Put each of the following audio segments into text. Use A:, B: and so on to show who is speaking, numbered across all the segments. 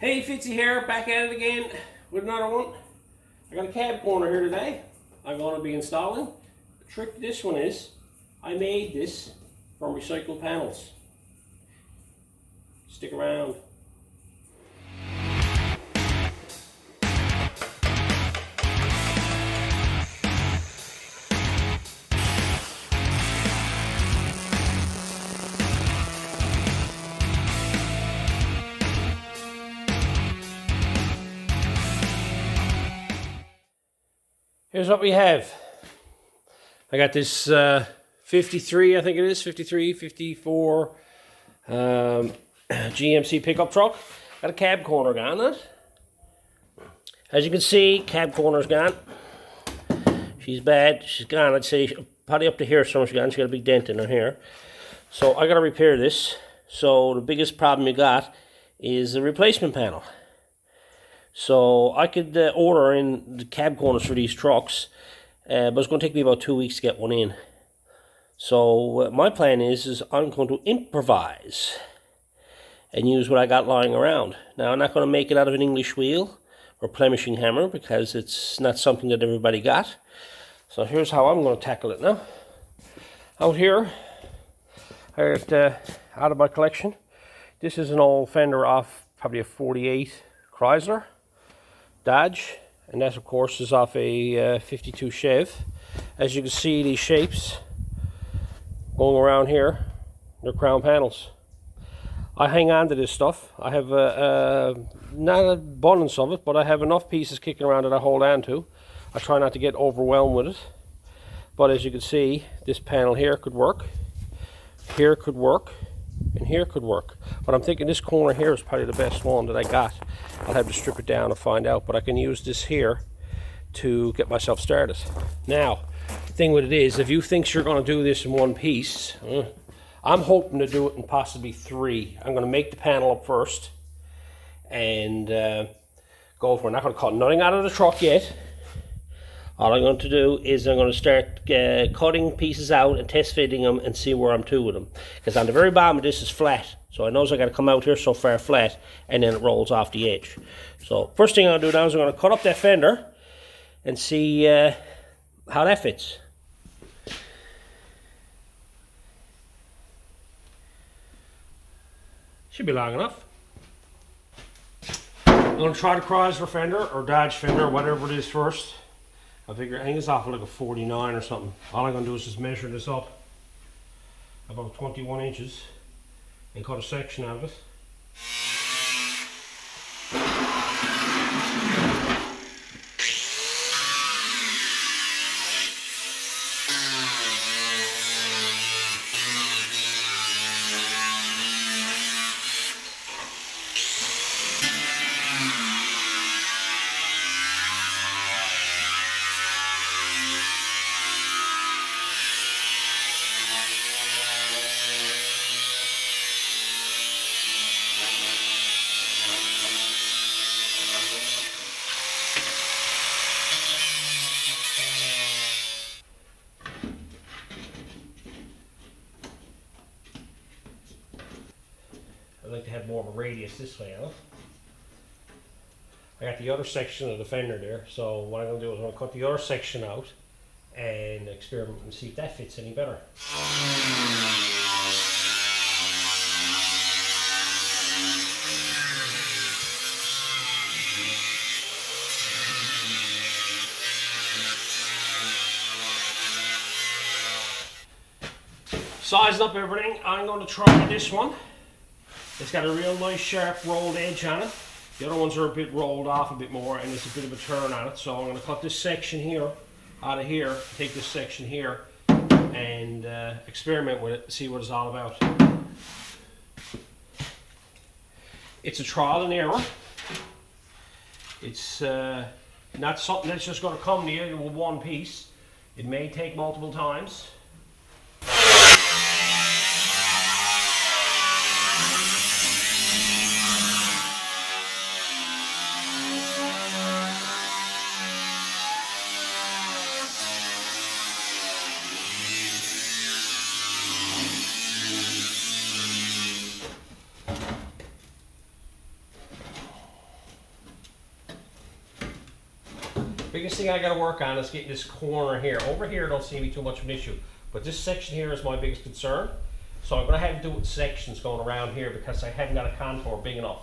A: Hey, Fitzy here, back at it again with another one. I got a cab corner here today I'm going to be installing. The trick to this one is, I made this from recycled panels. Stick around. Here's what we have. I got this 53, I think it is, 53, 54 GMC pickup truck. Got a cab corner gone on it. As you can see, cab corner's gone. She's bad, she's gone, I'd say probably up to here somewhere she's gone. She's got a big dent in her here. So I gotta repair this. So the biggest problem you got is the replacement panel. So I could order in the cab corners for these trucks, but it's going to take me about 2 weeks to get one in. So my plan is I'm going to improvise and use what I got lying around. Now I'm not going to make it out of an English wheel or plemishing hammer because it's not something that everybody got. So here's how I'm going to tackle it now. Out here, I got out of my collection. This is an old fender off probably a 48 Chrysler Dodge, and that of course is off a 52 Chev. As you can see, these shapes going around here, they're crown panels. I hang on to this stuff. I have not an abundance of it, but I have enough pieces kicking around that I hold on to. I try not to get overwhelmed with it, but as you can see, this panel here could work, here could work, and here could work. But I'm thinking this corner here is probably the best one that I got. I'll have to strip it down and find out, but I can use this here to get myself started. Now, the thing with it is, if you think you're going to do this in one piece, I'm hoping to do it in possibly three. I'm going to make the panel up first and go for it. I'm not going to cut nothing out of the truck yet. All I'm going to do is I'm going to start cutting pieces out and test fitting them and see where I'm to with them. Because on the very bottom of this is flat. So I know I got to come out here so far flat and then it rolls off the edge. So first thing I'm going to do now is I'm going to cut up that fender and see how that fits. Should be long enough. I'm going to try the Chrysler fender or Dodge fender or whatever it is first. I think it's off of like a 49 or something. All I'm going to do is just measure this up about 21 inches and cut a section out of it. I'd like to have more of a radius this way out. I got the other section of the fender there, so what I'm going to do is I'm going to cut the other section out and experiment and see if that fits any better. Sizing up everything, I'm going to try this one. It's got a real nice sharp rolled edge on it. The other ones are a bit rolled off a bit more and there's a bit of a turn on it. So I'm going to cut this section here out of here, take this section here and experiment with it, see what it's all about. It's a trial and error. It's not something that's just going to come to you with one piece. It may take multiple times. Biggest thing I got to work on is getting this corner here. Over here don't seem to be too much of an issue, but this section here is my biggest concern. So I'm going to have to do it in sections going around here because I haven't got a contour big enough.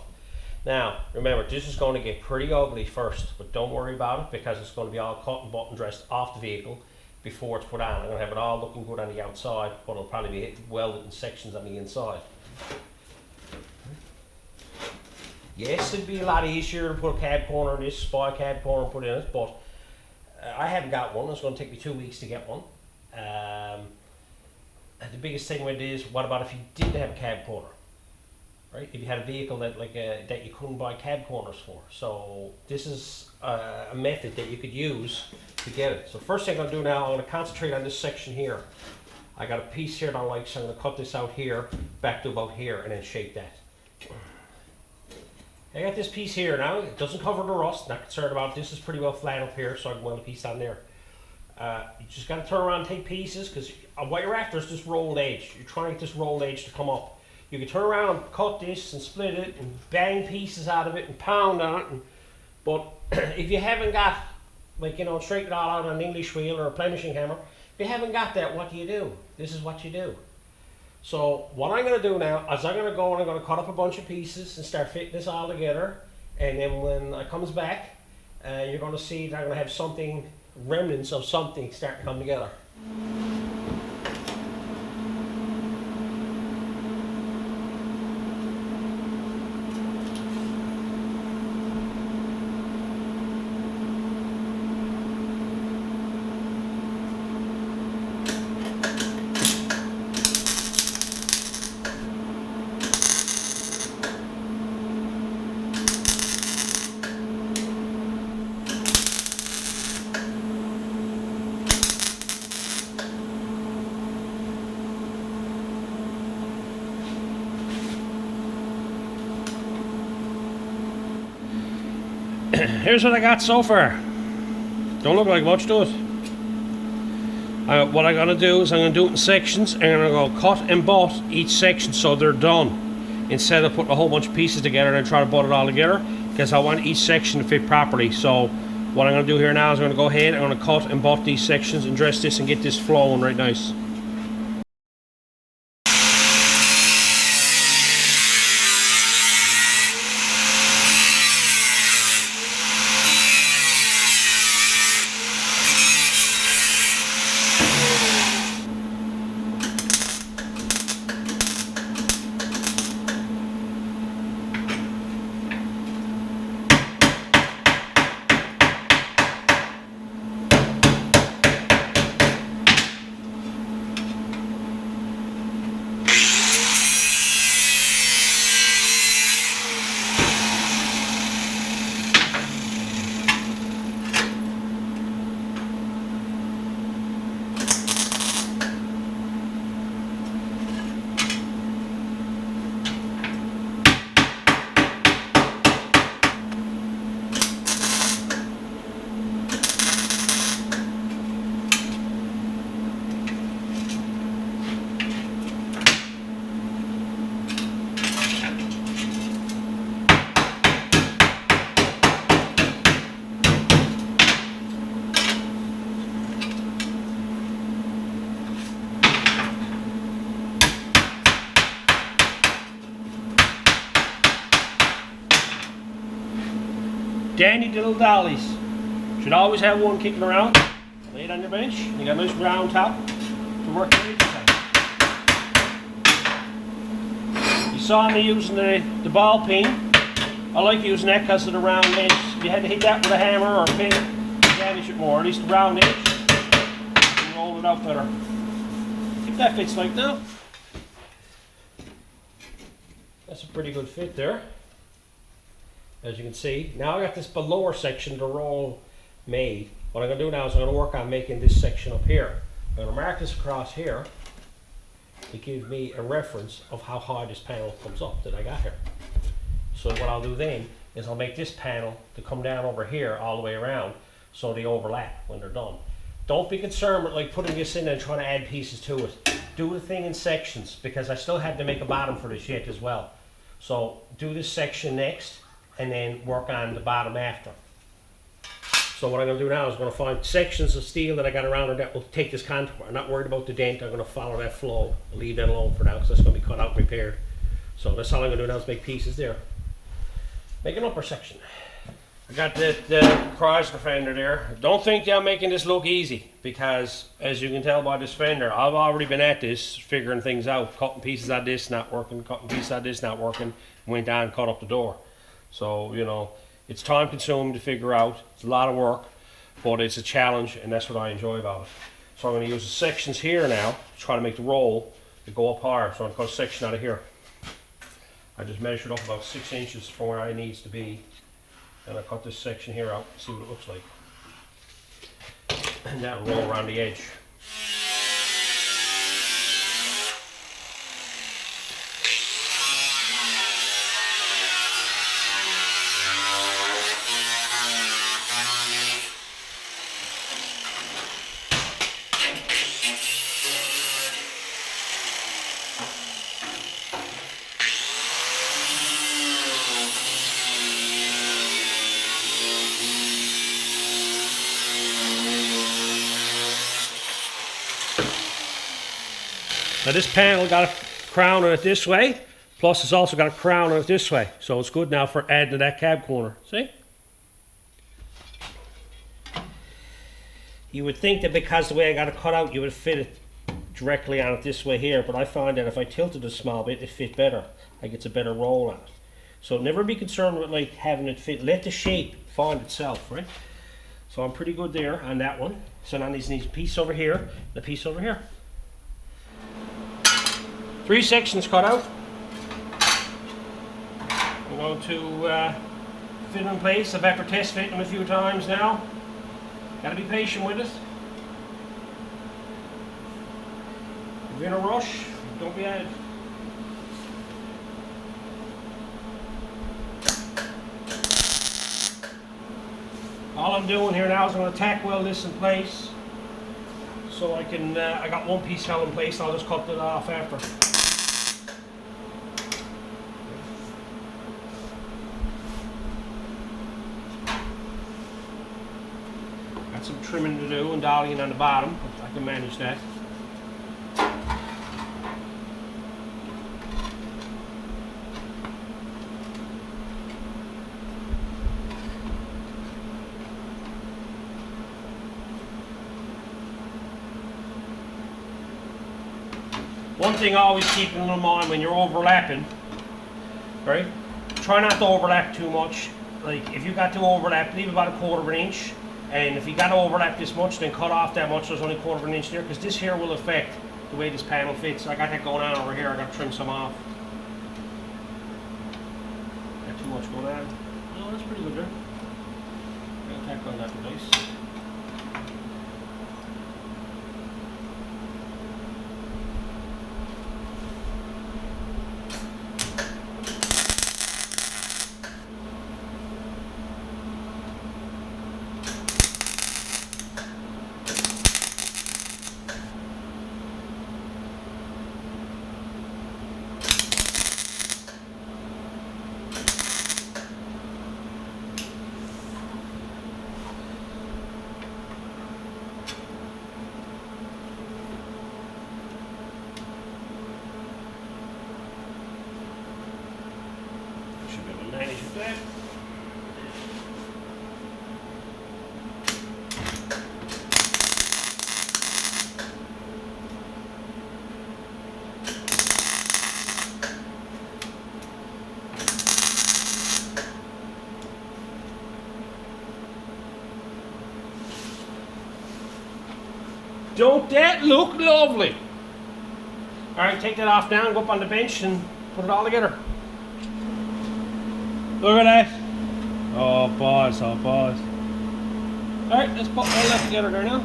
A: Now, remember, this is going to get pretty ugly first, but don't worry about it because it's going to be all cut and button dressed off the vehicle before it's put on. I'm going to have it all looking good on the outside, but it'll probably be welded in sections on the inside. Yes, it'd be a lot easier to put a cab corner in this, spy cab corner and put in it, but I haven't got one. It's going to take me 2 weeks to get one. The biggest thing with it is, what about if you didn't have a cab corner? Right? If you had a vehicle that that you couldn't buy cab corners for. So this is a method that you could use to get it. So first thing I'm going to do now, I'm going to concentrate on this section here. I got a piece here that I like, so I'm going to cut this out here, back to about here, and then shape that. I got this piece here now. It doesn't cover the rust. Not concerned about it. This is pretty well flat up here, so I can weld a piece on there. You just got to turn around and take pieces, because what you're after is this rolled edge. You're trying to get this rolled edge to come up. You can turn around and cut this and split it and bang pieces out of it and pound on it. But if you haven't got, straighten it all out on an English wheel or a plenishing hammer, if you haven't got that, what do? This is what you do. So what I'm going to do now is I'm going to go and I'm going to cut up a bunch of pieces and start fitting this all together. And then when it comes back, you're going to see that I'm going to have something, remnants of something start to come together. Here's what I got so far. Don't look like much, does it? What I'm going to do is I'm going to do it in sections, and I'm going to cut and butt each section so they're done, instead of putting a whole bunch of pieces together and try to butt it all together, because I want each section to fit properly. So what I'm going to do here now is I'm going to go ahead, I'm going to cut and butt these sections and dress this and get this flowing right nice. Dandy little dollies. Should always have one kicking around. Lay it on your bench. You got a nice round top to work your edges on. You saw me using the ball peen. I like using that because of the round edge. If you had to hit that with a hammer or a pin, damage it more. At least the round edge, and roll it out better. If that fits like that. That's a pretty good fit there. As you can see, now I got this lower section to roll made. What I'm going to do now is I'm going to work on making this section up here. I'm going to mark this across here to give me a reference of how high this panel comes up that I got here. So what I'll do then is I'll make this panel to come down over here all the way around so they overlap when they're done. Don't be concerned with putting this in and trying to add pieces to it. Do the thing in sections, because I still have to make a bottom for this yet as well. So do this section next, and then work on the bottom after. So what I'm going to do now is I'm going to find sections of steel that I got around that will take this contour. I'm not worried about the dent. I'm going to follow that flow. I'll leave that alone for now because that's going to be cut out and repaired. So that's all I'm going to do now is make pieces there. Make an upper section. I got the Chrysler fender there. Don't think I'm making this look easy because as you can tell by this fender, I've already been at this figuring things out. Cutting pieces of this not working, cutting pieces of this not working. Went down and cut up the door. So, you know, it's time consuming to figure out. It's a lot of work, but it's a challenge and that's what I enjoy about it. So I'm going to use the sections here now to try to make the roll to go up higher. So I'm going to cut a section out of here. I just measured up about 6 inches from where I needs to be. And I cut this section here out and see what it looks like. And that'll roll around the edge. Now this panel got a crown on it this way, plus it's also got a crown on it this way. So it's good now for adding to that cab corner. See? You would think that because the way I got it cut out, you would fit it directly on it this way here, but I find that if I tilted it a small bit, it fit better. I get a better roll on it. So never be concerned with like having it fit. Let the shape find itself, right? So I'm pretty good there on that one. So now there's a piece over here, and a piece over here. 3 sections cut out. I'm going to fit them in place. I've after test fit them a few times now. Got to be patient with it. If you're in a rush, don't be ahead. All I'm doing here now is I'm going to tack weld this in place so I can, I got one piece held in place, I'll just cut it off after. Got some trimming to do and dollying on the bottom, but I can manage that. One thing always keep in mind when you're overlapping, right? Try not to overlap too much. Like if you got to overlap, leave about 1/4 of an inch. And if you got to overlap this much, then cut off that much. There's only 1/4 of an inch there, because this here will affect the way this panel fits. I got that going on over here. I got to trim some off. Got too much going on. No, that's pretty good there. I'll tack on that in place. Should be able to manage with that. Don't that look lovely? Alright, take that off now and go up on the bench and put it all together. Look at that. Oh boys, oh boys. Alright, let's put all that together there now.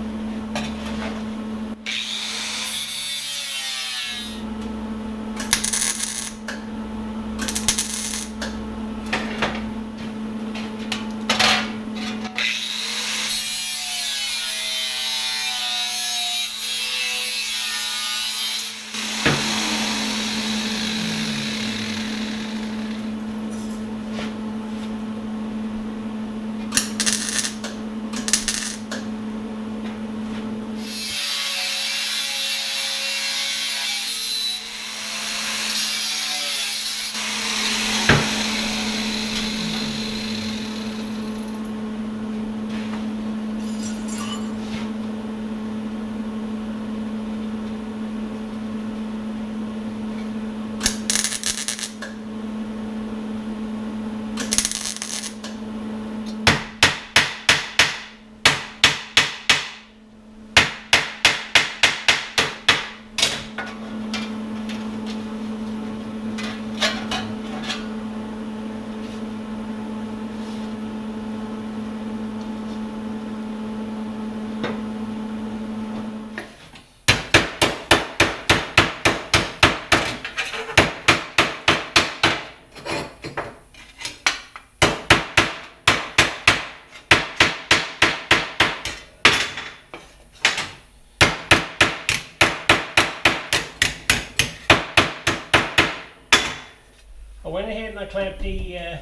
A: and I clamped the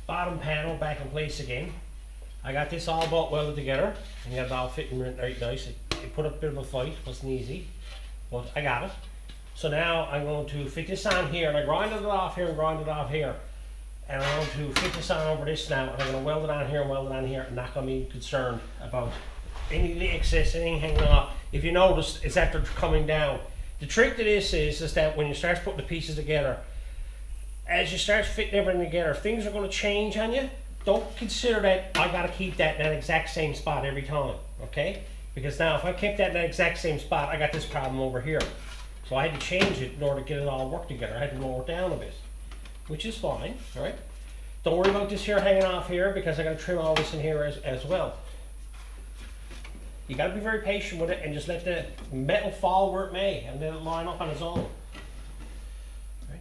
A: bottom panel back in place again. I got this all butt welded together and got it all fitting right nice. It put up a bit of a fight, wasn't easy, but I got it. So now I'm going to fit this on here, and I grinded it off here and grinded it off here. And I'm going to fit this on over this now, and I'm going to weld it on here and weld it on here, and not going to be concerned about any excess, anything hanging off. If you notice, it's after coming down. The trick to this is that when you start putting the pieces together, as you start fitting everything together, if things are going to change on you, don't consider that I got to keep that in that exact same spot every time, okay? Because now if I kept that in that exact same spot, I got this problem over here. So I had to change it in order to get it all work together. I had to lower it down a bit, which is fine, all right? Don't worry about this here hanging off here, because I got to trim all this in here as well. You got to be very patient with it and just let the metal fall where it may, and then line up on its own. Right?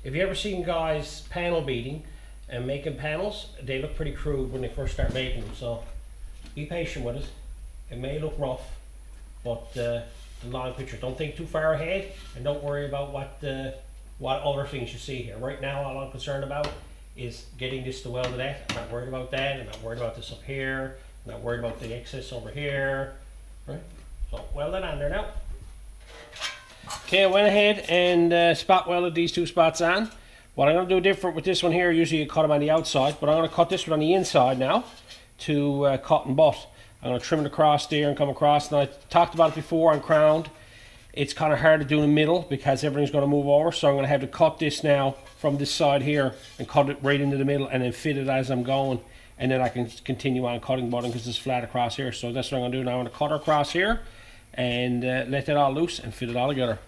A: If you ever seen guys panel beating and making panels, they look pretty crude when they first start making them. So be patient with it. It may look rough, but the long picture. Don't think too far ahead, and don't worry about what other things you see here. Right now, all I'm concerned about is getting this to weld to that. I'm not worried about that. I'm not worried about this up here. I'm not worried about the excess over here. Right? So weld it on there now. Okay, I went ahead and spot welded these two spots on. What I'm going to do different with this one here, usually you cut them on the outside, but I'm going to cut this one on the inside now to cut and butt. I'm going to trim it across there and come across. And I talked about it before on crowned. It's kind of hard to do in the middle because everything's going to move over. So I'm going to have to cut this now from this side here and cut it right into the middle and then fit it as I'm going. And then I can continue on cutting button because it's flat across here. So that's what I'm going to do now. I'm going to cut across here and let that all loose and fit it all together.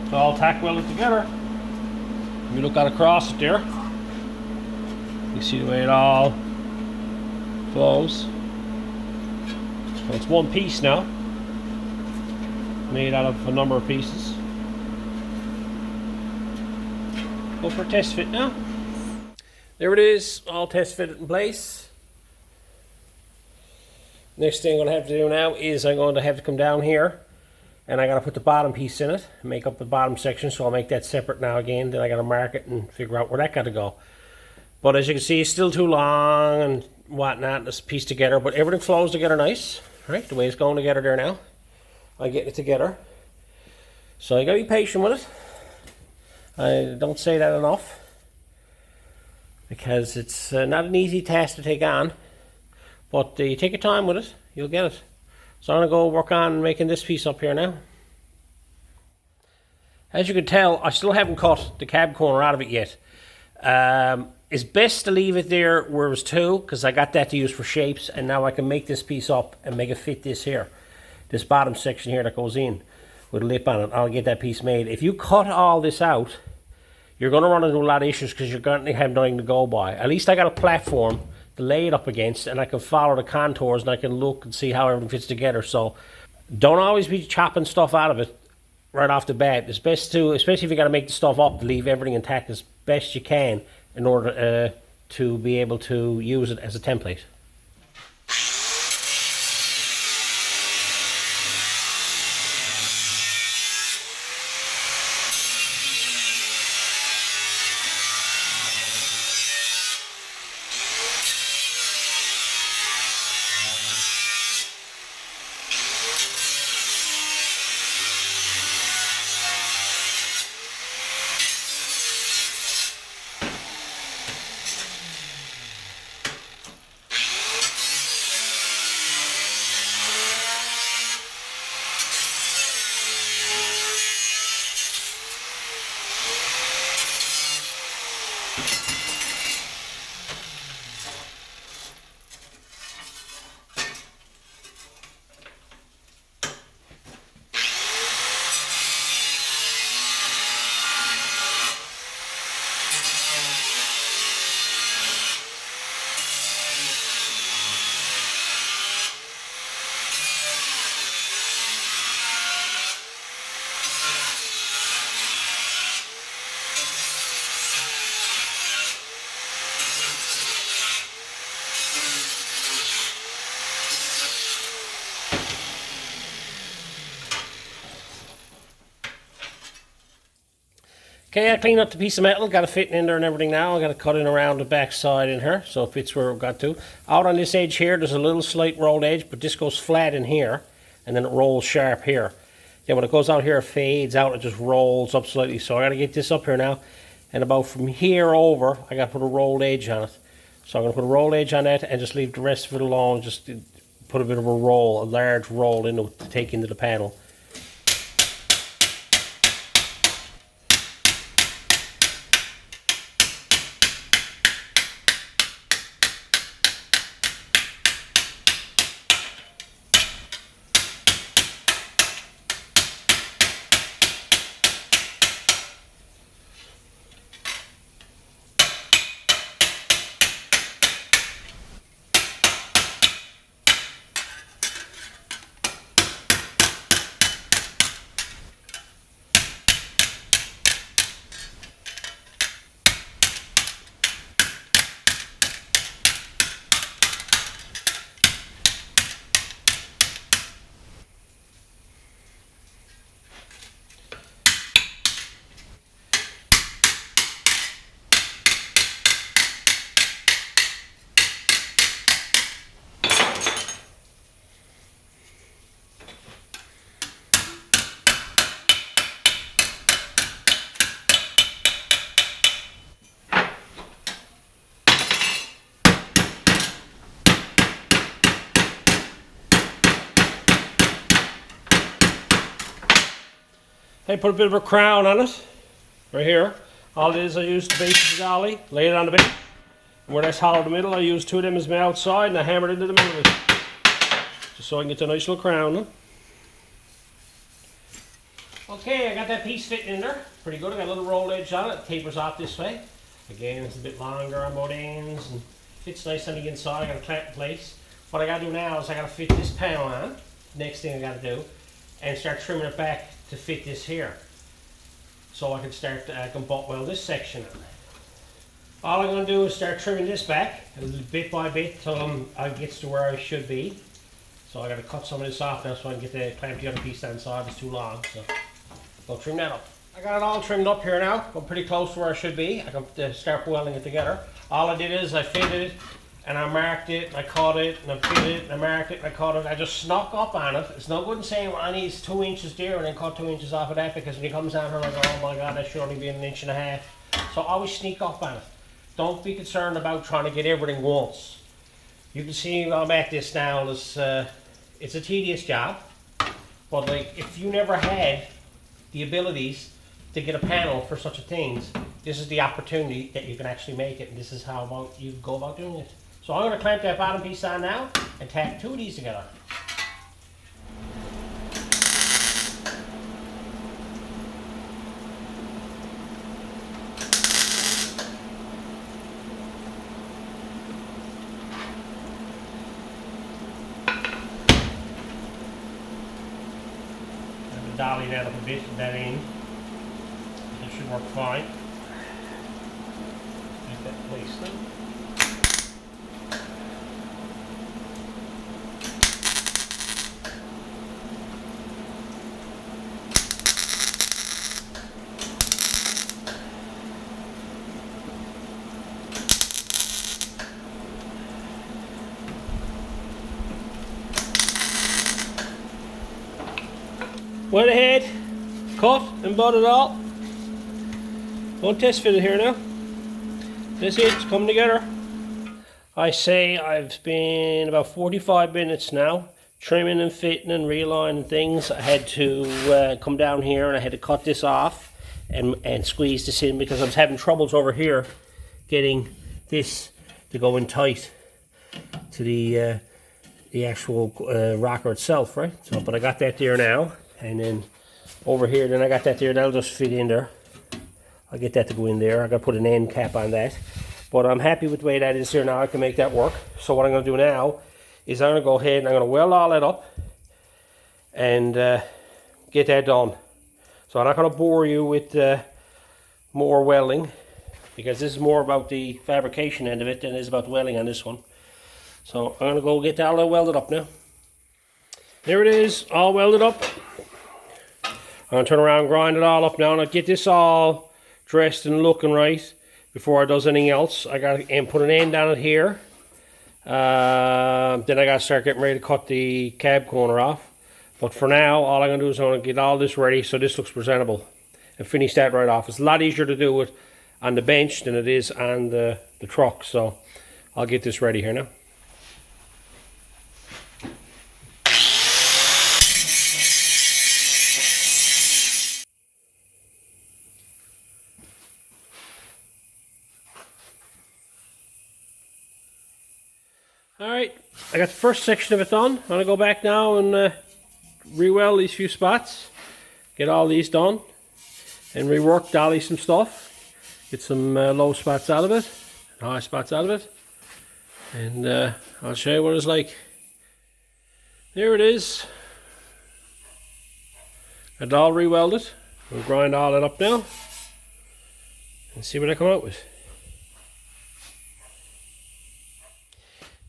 A: It's all tack welded together. If you look at across it there, you see the way it all flows. So it's one piece now, made out of a number of pieces. Go for a test fit now. There it is, all test fitted in place. Next thing I'm going to have to do now is I'm going to have to come down here And I got to put the bottom piece in it, make up the bottom section, so I'll make that separate now again. Then I got to mark it and figure out where that got to go. But as you can see, it's still too long and whatnot, this piece together, but everything flows together nice, right? The way it's going together there now. I'm getting it together. So you got to be patient with it. I don't say that enough, because it's not an easy task to take on, but you take your time with it, you'll get it. So I'm going to go work on making this piece up here now. As you can tell, I still haven't cut the cab corner out of it yet. It's best to leave it there where it was two, because I got that to use for shapes, and now I can make this piece up and make it fit this here. This bottom section here that goes in with a lip on it. I'll get that piece made. If you cut all this out, you're going to run into a lot of issues, because you're going to have nothing to go by. At least I got a platform to lay it up against, and I can follow the contours, and I can look and see how everything fits together. So don't always be chopping stuff out of it right off the bat. It's best to, especially if you got to make the stuff up, to leave everything intact as best you can in order to be able to use it as a template. Okay, I cleaned up the piece of metal, got it fitting in there and everything now. I got it cutting around the back side in here, so it fits where it got to. Out on this edge here, there's a little slight rolled edge, but this goes flat in here, and then it rolls sharp here. Then when it goes out here, it fades out, it just rolls up slightly. So I got to get this up here now, and about from here over, I got to put a rolled edge on it. So I'm going to put a rolled edge on that, and just leave the rest of it alone, just put a bit of a roll, a large roll into it to take into the panel. I put a bit of a crown on it, right here. All it is, I use the base of the dolly, lay it on the base. And where that's hollow in the middle, I use two of them as my outside, and I hammer it into the middle of it. Just so I can get a nice little crown. Okay, I got that piece fitting in there. Pretty good. I got a little roll edge on it. It tapers off this way. Again, it's a bit longer on both ends, and fits nice on the inside. I got to clamp in place. What I got to do now is I got to fit this panel on. Next thing I got to do, and start trimming it back to fit this here, so I can start butt weld this section on. All I'm going to do is start trimming this back bit by bit till I gets to where I should be. So So I got to cut some of this off now so I can get the clamp the other piece down inside. It's too long, so go trim that up. I got it all trimmed up here now. I'm pretty close to where I should be. I can start welding it together. All I did is I fitted it and I marked it and I cut it and I fitted it and I marked it and I cut it. I just snuck up on it. It's no good in saying, well, I need 2 inches there and then cut 2 inches off of that, because when he comes down here I go, oh my god, that should only be 1.5 inches. So always sneak up on it. Don't be concerned about trying to get everything once. You can see I'm at this now. It's a tedious job, but like, if you never had the abilities to get a panel for such a thing, this is the opportunity that you can actually make it, and this is how you go about doing it. So I'm going to clamp that bottom piece on now and tack 2 of these together. Dolly that up a bit at that end. That should work fine. Make that placed then. Went ahead, cut and butt it all. Don't test fit it here now. That's it, it's coming together. I say I've been about 45 minutes now, trimming and fitting and realigning things. I had to come down here and I had to cut this off and squeeze this in, because I was having troubles over here getting this to go in tight to the actual rocker itself, right? So, but I got that there now. And then over here, then I got that there, that'll just fit in there. I'll get that to go in there. I got to put an end cap on that. But I'm happy with the way that is here now. I can make that work. So what I'm going to do now is I'm going to go ahead and I'm going to weld all that up and get that done. So I'm not going to bore you with more welding, because this is more about the fabrication end of it than it is about welding on this one. So I'm going to go get all that welded up now. There it is, all welded up. I'm going to turn around and grind it all up now, and I'll get this all dressed and looking right before I does anything else. I got to put an end on it here. Then I got to start getting ready to cut the cab corner off. But for now, all I'm going to do is I'm going to get all this ready so this looks presentable and finish that right off. It's a lot easier to do it on the bench than it is on the truck. So I'll get this ready here now. Alright, I got the first section of it done. I'm going to go back now and re-weld these few spots. Get all these done. And rework, dolly some stuff. Get some low spots out of it. And high spots out of it. And I'll show you what it's like. There it is. Got it all re-welded. We'll grind all that up now. And see what I come out with.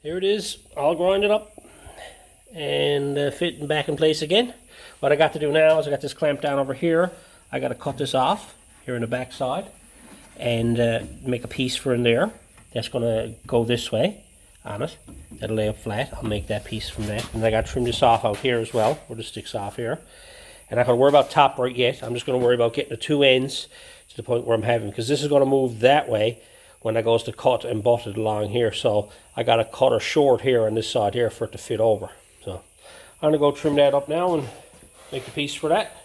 A: Here it is, all grinded up and fitting back in place again. What I got to do now is I got this clamped down over here. I got to cut this off here in the back side and make a piece for in there. That's going to go this way on it. That'll lay up flat. I'll make that piece from that. And I got to trim this off out here as well, where this sticks off here. And I'm not going to worry about top right yet. I'm just going to worry about getting the 2 ends to the point where I'm having, because this is going to move that way when I goes to cut and butt it along here. So I got to cut her short here on this side here for it to fit over. So I'm going to go trim that up now and make the piece for that.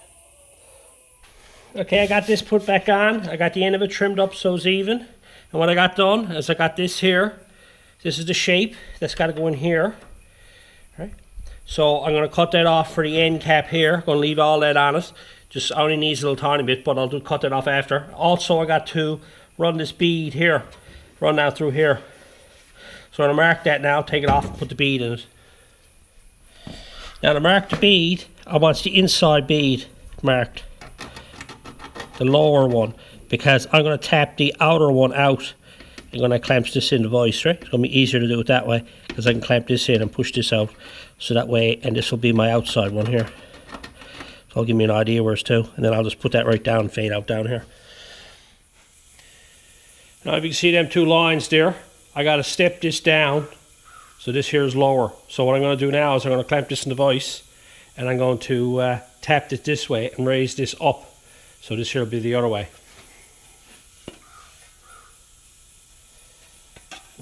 A: Okay, I got this put back on. I got the end of it trimmed up so it's even. And what I got done is I got this here. This is the shape that's got to go in here. Right. So I'm going to cut that off for the end cap here. I'm going to leave all that on it. Just only needs a little tiny bit, but I'll cut that off after. Also, I got to run this bead here, run down through here. So I'm going to mark that now, take it off and put the bead in it. Now to mark the bead, I want the inside bead marked, the lower one, because I'm going to tap the outer one out when I clamp this in the vise, right? It's going to be easier to do it that way because I can clamp this in and push this out. So that way, and this will be my outside one here. So I'll give me an idea where it's to, and then I'll just put that right down and fade out down here. Now if you can see them two lines there, I got to step this down so this here is lower. So what I'm going to do now is I'm going to clamp this in the vise, and I'm going to tap it this way and raise this up. So this here will be the other way.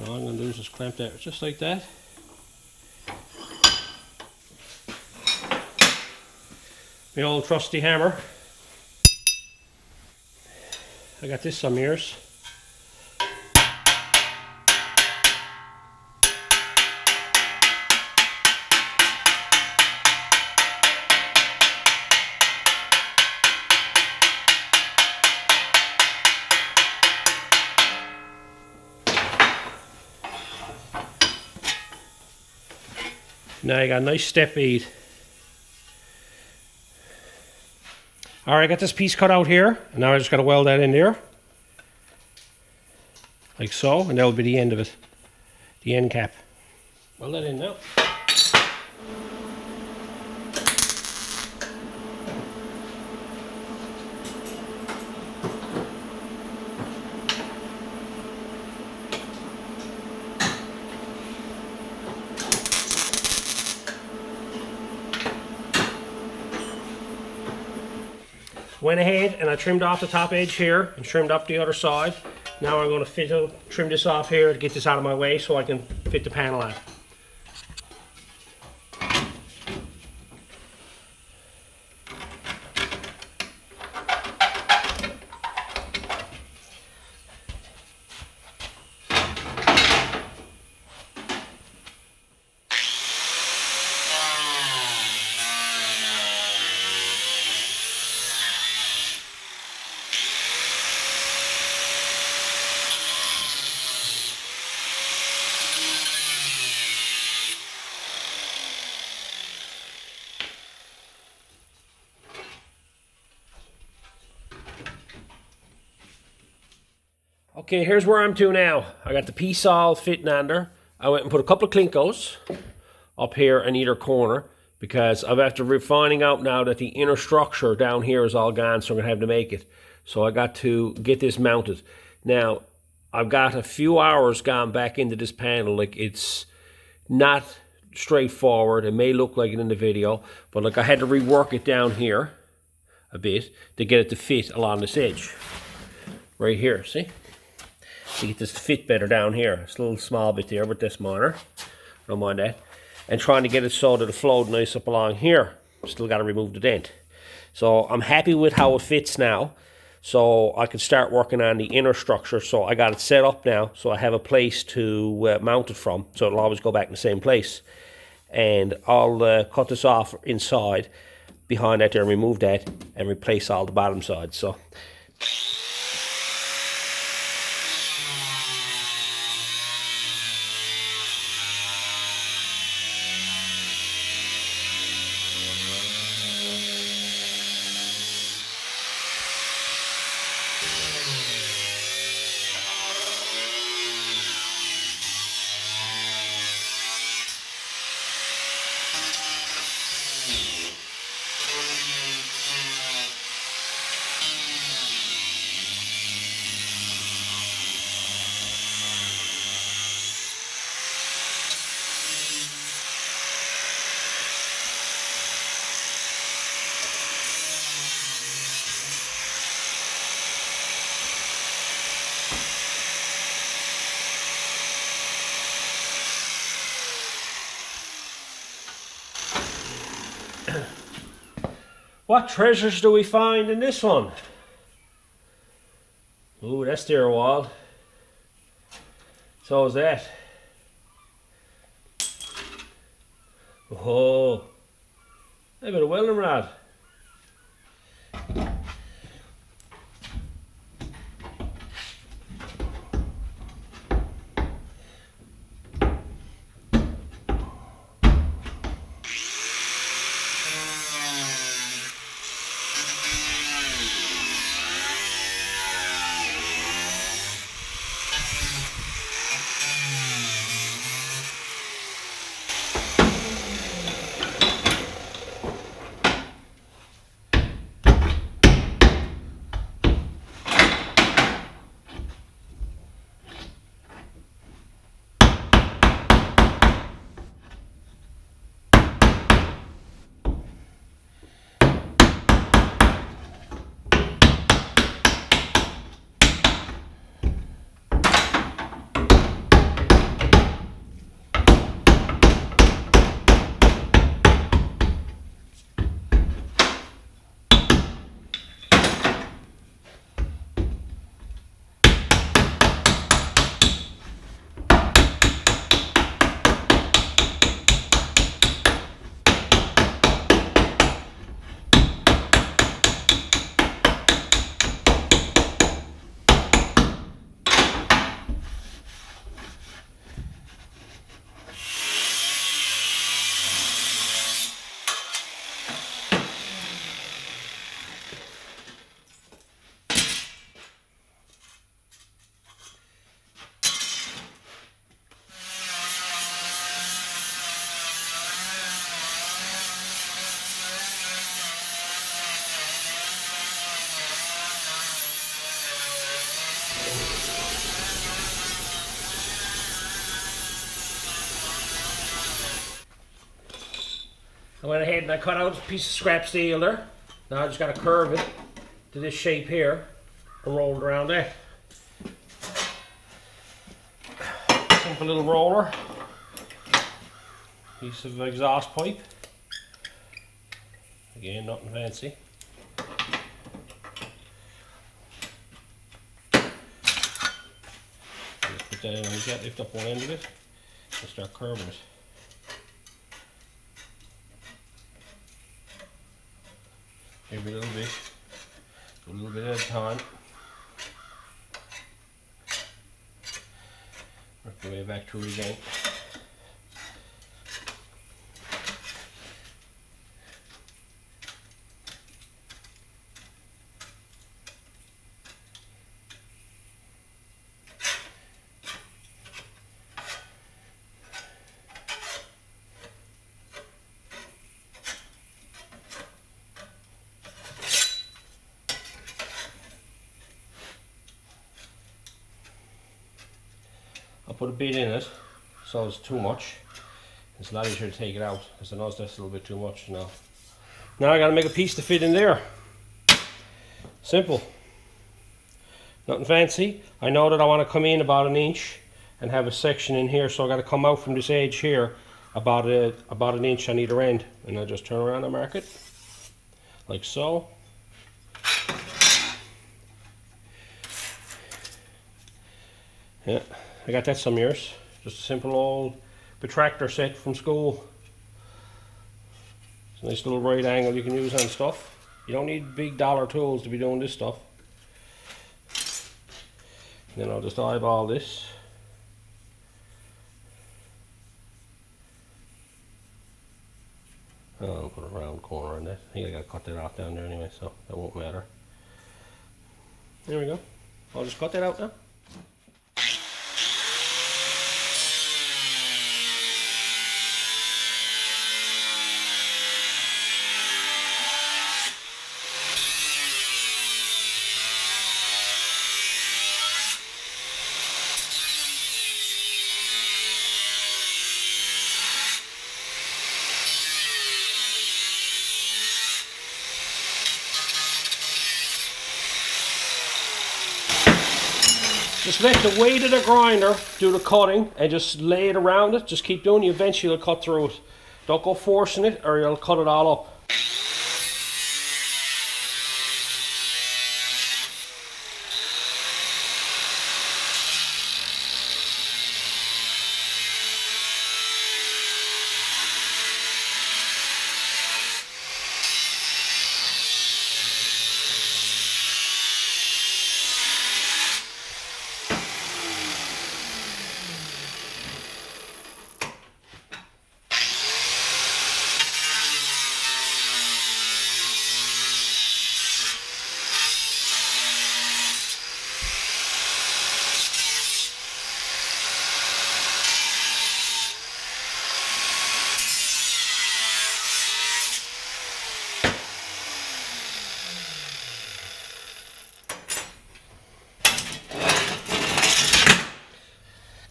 A: All I'm going to do is just clamp that just like that. My old trusty hammer. I got this some years. Now you got a nice step bead. Alright, I got this piece cut out here, and now I just got to weld that in there. Like so, and that will be the end of it. The end cap. Weld that in now. Went ahead and I trimmed off the top edge here and trimmed up the other side. Now I'm going to trim this off here to get this out of my way so I can fit the panel out. Okay, here's where I'm to now. I got the piece all fitting under. I went and put a couple of Klinkos up here in either corner because I'm after finding out now that the inner structure down here is all gone, so I'm going to have to make it. So I got to get this mounted. Now, I've got a few hours gone back into this panel. Like, it's not straightforward. It may look like it in the video, but like I had to rework it down here a bit to get it to fit along this edge. Right here, see? To get this to fit better down here. It's a little small bit there with this monitor. Don't mind that. And trying to get it so that it flowed nice up along here. Still got to remove the dent. So I'm happy with how it fits now. So I can start working on the inner structure. So I got it set up now. So I have a place to mount it from. So it'll always go back in the same place. And I'll cut this off inside behind that there and remove that and replace all the bottom sides. So what treasures do we find in this one? Ooh, that's there a while. So is that. Oh, a bit of welding rod. I went ahead and I cut out a piece of scrap steel there. Now I just got to curve it to this shape here and roll it around there. Simple little roller. Piece of exhaust pipe. Again, nothing fancy. Just put that in like that, lift up one end of it, and start curving it. Maybe a little bit. A little bit at a time. Work the way back through it again. I'll put a bit in it so it's too much. It's a lot easier to take it out because I know that's a little bit too much now. Now I got to make a piece to fit in there. Simple. Nothing fancy. I know that I want to come in about 1 inch and have a section in here, so I got to come out from this edge here about 1 inch on either end, and I'll just turn around and mark it like so. Yeah. I got that some years. Just a simple old protractor set from school. It's a nice little right angle you can use on stuff. You don't need big dollar tools to be doing this stuff. And then I'll just eyeball this. I'll put a round corner on that. I think I gotta cut that off down there anyway, so that won't matter. There we go. I'll just cut that out now. Just let the weight of the grinder do the cutting and just lay it around it. Just keep doing it. Eventually you'll cut through it. Don't go forcing it or you'll cut it all up.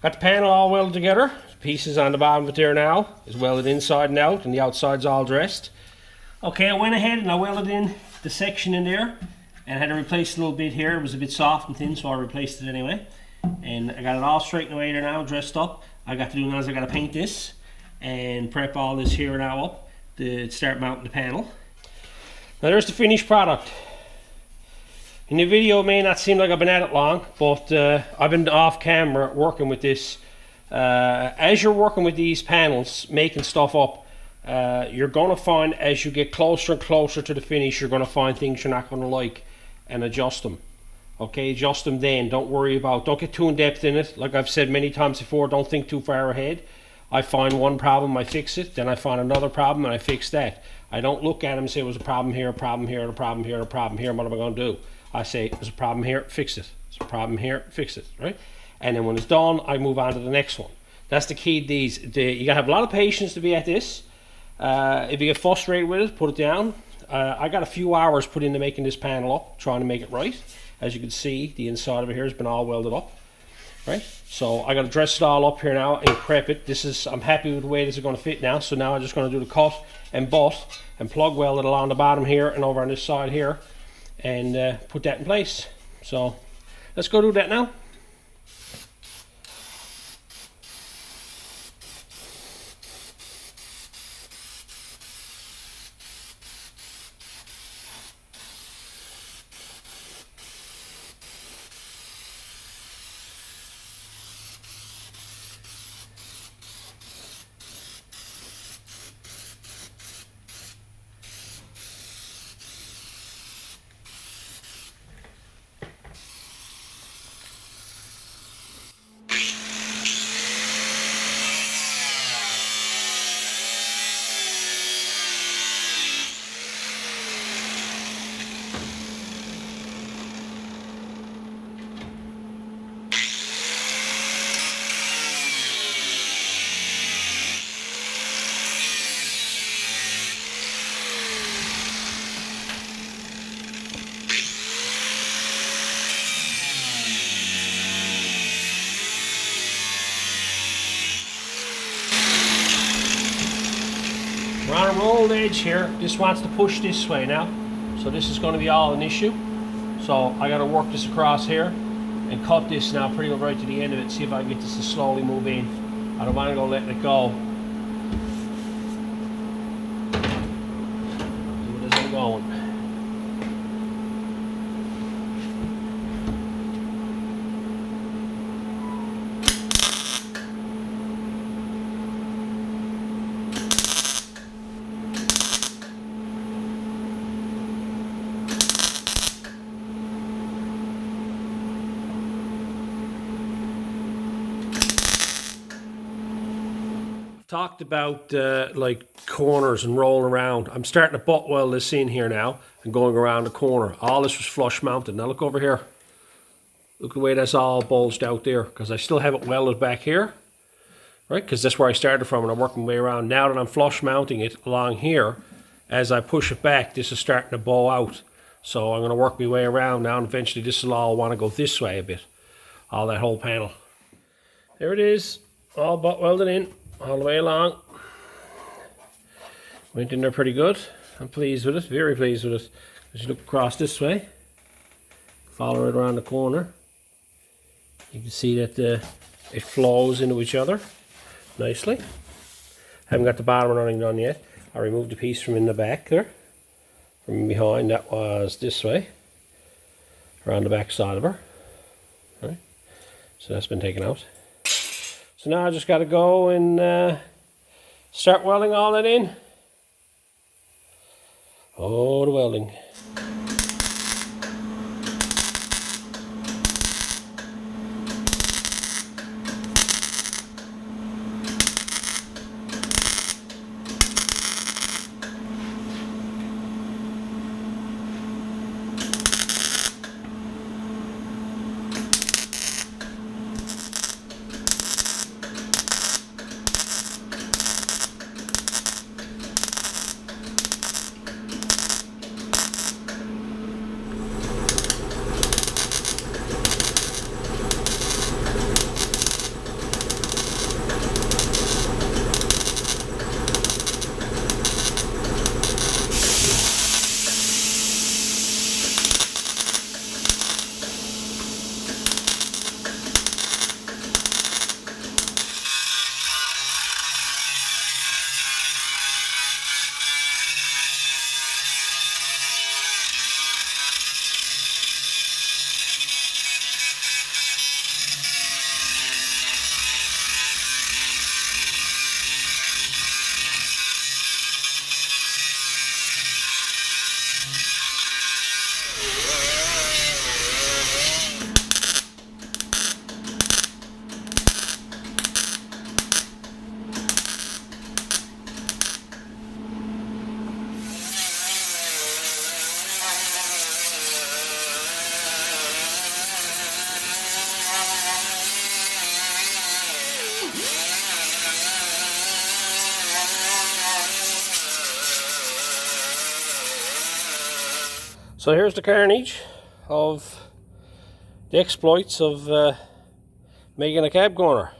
A: Got the panel all welded together. Pieces on the bottom of it there now is welded inside and out, and the outside's all dressed. Okay, I went ahead and I welded in the section in there, and I had to replace a little bit here. It was a bit soft and thin, so I replaced it anyway. And I got it all straightened away there now, dressed up. I got to do now is I got to paint this and prep all this here now up to start mounting the panel. Now there's the finished product. In the video it may not seem like I've been at it long, but I've been off camera working with this. As you're working with these panels, making stuff up, you're going to find as you get closer and closer to the finish, you're going to find things you're not going to like and adjust them. Okay, adjust them then. Don't get too in depth in it. Like I've said many times before, don't think too far ahead. I find one problem, I fix it, then I find another problem and I fix that. I don't look at them and say, there's a problem here, a problem here, a problem here, a problem here, what am I going to do? I say, there's a problem here, fix it. There's a problem here, fix it, right? And then when it's done, I move on to the next one. That's the key to these. You gotta have a lot of patience to be at this. If you get frustrated with it, put it down. I got a few hours put into making this panel up, trying to make it right. As you can see, the inside of it here has been all welded up. right? So I got to dress it all up here now and prep it. I'm happy with the way this is going to fit now. So now I'm just going to do the cut and butt and plug weld it along the bottom here and over on this side here, and put that in place. So let's go do that now. We're on a rolled edge here. This wants to push this way now. So this is going to be all an issue. So I got to work this across here and cut this now pretty much right to the end of it. See if I can get this to slowly move in. I don't want to go letting it go. See where this is going. Talked about like corners and rolling around. I'm starting to butt weld this in here now and going around the corner. All this was flush mounted. Now look over here. Look the way that's all bulged out there, because I still have it welded back here, right? Because that's where I started from and I'm working my way around. Now that I'm flush mounting it along here, as I push it back, this is starting to bow out. So I'm going to work my way around now, and eventually this will all want to go this way a bit. All that whole panel. There it is, all butt welded in. All the way along. Went in there pretty good. I'm pleased with it, very pleased with it. As you look across this way, follow it around the corner, you can see that it flows into each other nicely. Haven't got the bottom or anything done yet. I removed the piece from in the back there, from behind. That was this way, around the back side of her. Right. So that's been taken out. So now I just got to go and start welding all that in. Oh, the welding. So here's the carnage of the exploits of making a cab corner.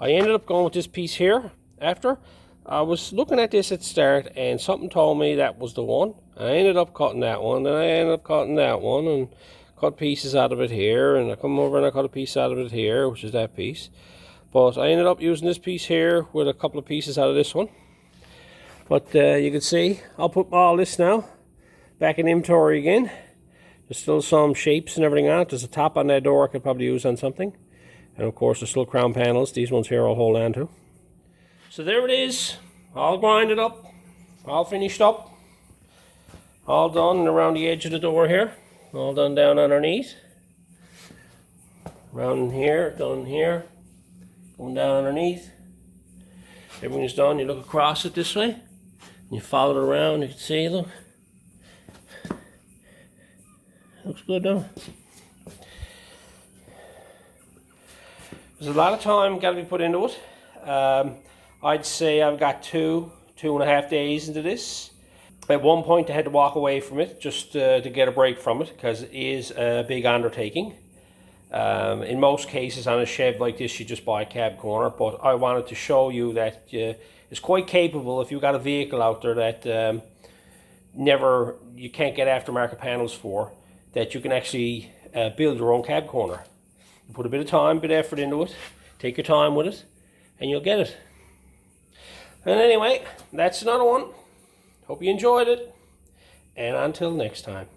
A: I ended up going with this piece here after. I was looking at this at the start and something told me that was the one. I ended up cutting that one, then I ended up cutting that one and cut pieces out of it here, and I come over and I cut a piece out of it here, which is that piece. But I ended up using this piece here with a couple of pieces out of this one. But you can see, I'll put all this now back in inventory again. There's still some shapes and everything on it. There's a top on that door I could probably use on something. And of course there's still crown panels. These ones here I'll hold on to. So there it is, all grinded up, all finished up, all done around the edge of the door here, all done down underneath, around here, done here, going down underneath. Everything's done. You look across it this way, and you follow it around. You can see, look, looks good, don't it? There's a lot of time got to be put into it. I'd say I've got 2.5 days into this. At one point I had to walk away from it just to get a break from it because it is a big undertaking. In most cases on a shed like this you just buy a cab corner, but I wanted to show you that it's quite capable if you've got a vehicle out there that you can't get aftermarket panels for, that you can actually build your own cab corner. You put a bit of time, a bit of effort into it, take your time with it, and you'll get it. And anyway, that's another one. Hope you enjoyed it, and until next time.